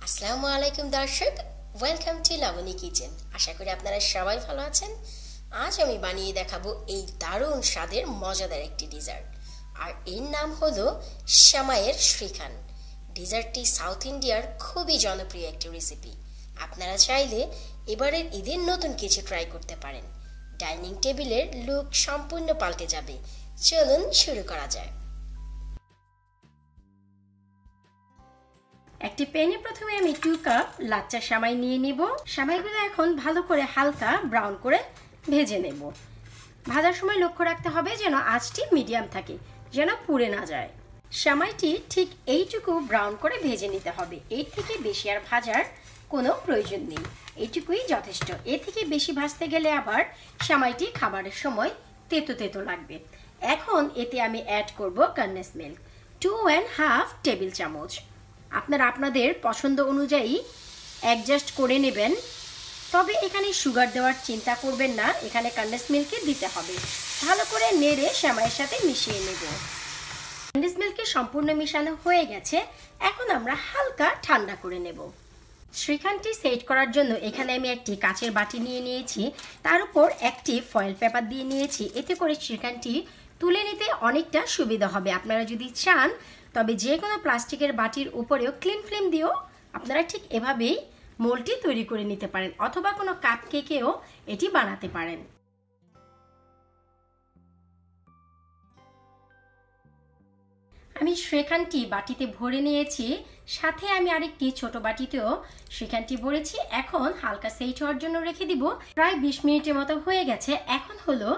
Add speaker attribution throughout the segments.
Speaker 1: আসসালামু আলাইকুম দর্শক, ওয়েলকাম টু লাবণী কিচেন। আশা করি আপনারা সবাই ভালো আছেন। আজ আমি বানিয়ে দেখাবো এই দারুণ স্বাদের মজাদার একটি ডেজার্ট, আর এর নাম হলো সেমাইয়ের শ্রীখান্ড। ডেজার্টটি সাউথ ইন্ডিয়ার খুবই জনপ্রিয় একটি রেসিপি। আপনারা চাইলে এবারের ঈদের নতুন কিছু ট্রাই করতে পারেন। ডাইনিং টেবিলের লুক সম্পূর্ণ পাল্টে যাবে। চলুন শুরু করা যায়। একটি প্যানে প্রথমে আমি 2 কাপ লাচ্চা সেমাই নিয়ে নেব। সেমাইগুলো এখন ভালো করে হালকা ব্রাউন করে ভেজে নেব। ভাজার সময় লক্ষ্য রাখতে হবে যেন আঁচটি মিডিয়াম থাকে, যেন পুড়ে না যায়। সেমাইটি ঠিক এইটুকু ব্রাউন করে ভেজে নিতে হবে। এর থেকে বেশি আর ভাজার কোনো প্রয়োজন নেই, এইটুকুই যথেষ্ট। এর থেকে বেশি ভাজতে গেলে আবার সেমাইটি খাবারের সময় তেতো তেতো লাগবে। এখন এতে আমি অ্যাড করব কনডেন্স মিল্ক 2.5 টেবিল চামচ। আপনারা আপনাদের পছন্দ অনুযায়ী অ্যাডজাস্ট করে নেবেন, তবে এখানে সুগার দেওয়ার চিন্তা করবেন না, এখানে কনডেন্স মিল্কই দিতে হবে। ভালো করে নেড়ে সেমাইয়ের সাথে মিশিয়ে নেব। কনডেন্স মিল্কে সম্পূর্ণ মিশানো হয়ে গেছে, এখন আমরা হালকা ঠান্ডা করে নেব। শ্রীখান্ডটি সেট করার জন্য এখানে আমি একটি কাচের বাটি নিয়ে নিয়েছি, তার উপর একটি ফয়েল পেপার দিয়ে নিয়েছি। এতে করে শ্রীখান্ডটি তুলে নিতে অনেকটা সুবিধা হবে। আপনারা যদি চান তবে যে কোনো প্লাস্টিকের বাটির উপরেও ক্লিন ফিল্ম দিয়েও আপনারা ঠিক এভাবেই মোল্ডটি তৈরি করে নিতে পারেন, অথবা কোনো কাপ কেকেও এটি বানাতে পারেন। আমি শ্রীখান্ডটি বাটিতে ভরে নিয়েছি, সাথে আমি আরেকটি ছোট বাটিতেও শ্রীখান্ডটি ভরেছি। এখন হালকা সেট হওয়ার জন্য রেখে দিব। প্রায় 20 মিনিটের মতো হয়ে গেছে। এখন হলো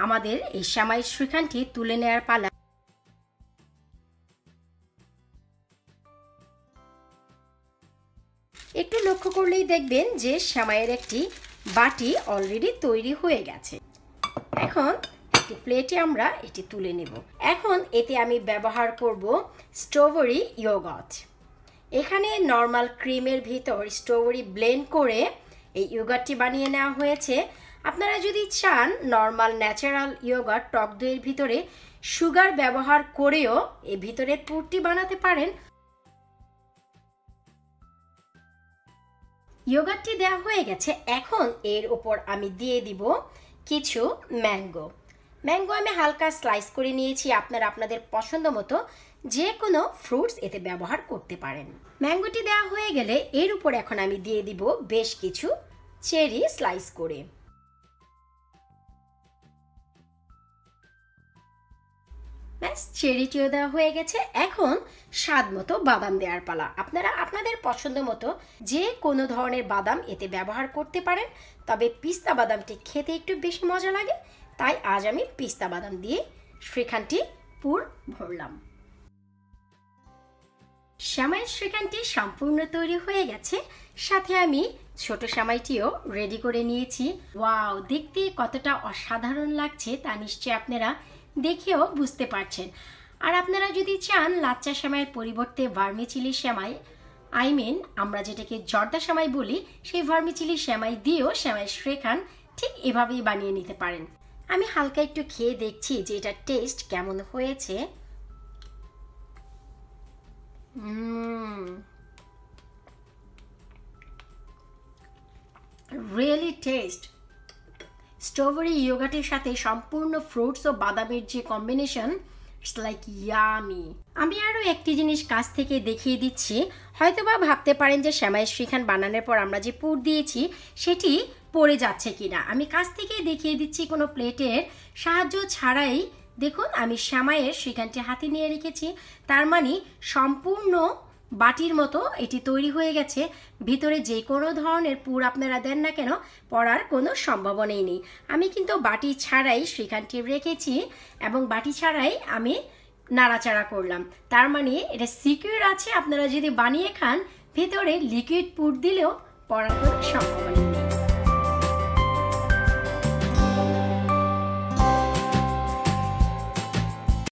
Speaker 1: আমাদের এই সেমাইয়ের শ্রীখান্ডটি তুলে নেওয়ার পালা। একটু লক্ষ্য করলেই দেখবেন যে সেমাইয়ের একটি বাটি অলরেডি তৈরি হয়ে গেছে। এখন একটি প্লেটে আমরা এটি তুলে নেব। এখন এতে আমি ব্যবহার করব স্ট্রবেরি ইয়োগার্ট। এখানে নর্মাল ক্রিমের ভিতর স্ট্রবেরি ব্লেন্ড করে এই ইয়োগার্টটি বানিয়ে নেওয়া হয়েছে। আপনারা যদি চান নর্মাল ন্যাচারাল ইয়োগার্ট টক দইয়ের ভিতরে সুগার ব্যবহার করেও এর ভিতরে পুরটি বানাতে পারেন। ইয়োগার্টটি দেওয়া হয়ে গেছে। এখন এর উপর আমি দিয়ে দিব কিছু ম্যাঙ্গো। আমি হালকা স্লাইস করে নিয়েছি। আপনারা আপনাদের পছন্দ মতো যে কোনো ফ্রুটস এতে ব্যবহার করতে পারেন। ম্যাঙ্গোটি দেওয়া হয়ে গেলে এর উপর এখন আমি দিয়ে দিব বেশ কিছু চেরি স্লাইস করে। ব্যাস, চেরিটিও দেওয়া হয়ে গেছে। এখন স্বাদ মতো বাদাম দেওয়ার পালা। আপনারা আপনাদের পছন্দ মতো যে কোনো ধরনের বাদাম এতে ব্যবহার করতে পারেন, তবে পিস্তা বাদামটি খেতে একটু বেশি মজা লাগে, তাই আজ আমি পিস্তা বাদাম দিয়ে শ্রীখান্ডটি পুর ভরলাম। সেমাইয়ের শ্রীখান্ডটি সম্পূর্ণ তৈরি হয়ে গেছে, সাথে আমি ছোট সেমাইটিও রেডি করে নিয়েছি। ওয়াও, দেখতে কতটা অসাধারণ লাগছে তা নিশ্চয়ই আপনারা দেখেও বুঝতে পারছেন। আর আপনারা যদি চান লাচ্চা সেমাইয়ের পরিবর্তে ভার্মিচেলি সেমাই, আমরা যেটাকে জর্দা সেমাই বলি, সেই ভার্মিচেলি সেমাই দিয়েও সেমাইয়ের শ্রীখান্ড ঠিক এভাবেই বানিয়ে নিতে পারেন। আমি হালকা একটু খেয়ে দেখছি যে এটা টেস্ট কেমন হয়েছে। Really test. স্ট্রবেরি ইয়োগার্টের সাথে সম্পূর্ণ ফ্রুটস ও বাদামের যে কম্বিনেশন, ইটস লাইক ইয়ামি। আমি আরও একটি জিনিস কাছ থেকে দেখিয়ে দিচ্ছি। হয়তোবা ভাবতে পারেন যে সেমাইয়ের শ্রীখান্ড বানানোর পর আমরা যে পুর দিয়েছি সেটি পড়ে যাচ্ছে কিনা। আমি কাছ থেকে দেখিয়ে দিচ্ছি কোনো প্লেটের সাহায্য ছাড়াই। দেখুন, আমি সেমাইয়ের শ্রীখান্ডটি হাতে নিয়ে রেখেছি, তার মানে সম্পূর্ণ বাটির মতো এটি তৈরি হয়ে গেছে। ভিতরে যে কোনো ধরনের পুর আপনারা দেন না কেন, পড়ার কোনো সম্ভাবনাই নেই। আমি কিন্তু বাটি ছাড়াই শ্রীখান্ডটি রেখেছি এবং বাটি ছাড়াই আমি নাড়াচাড়া করলাম, তার মানে এটা সিকিউর আছে। আপনারা যদি বানিয়ে খান, ভিতরে লিকুইড পুর দিলেও পড়ার কোনো সম্ভাবনা নেই।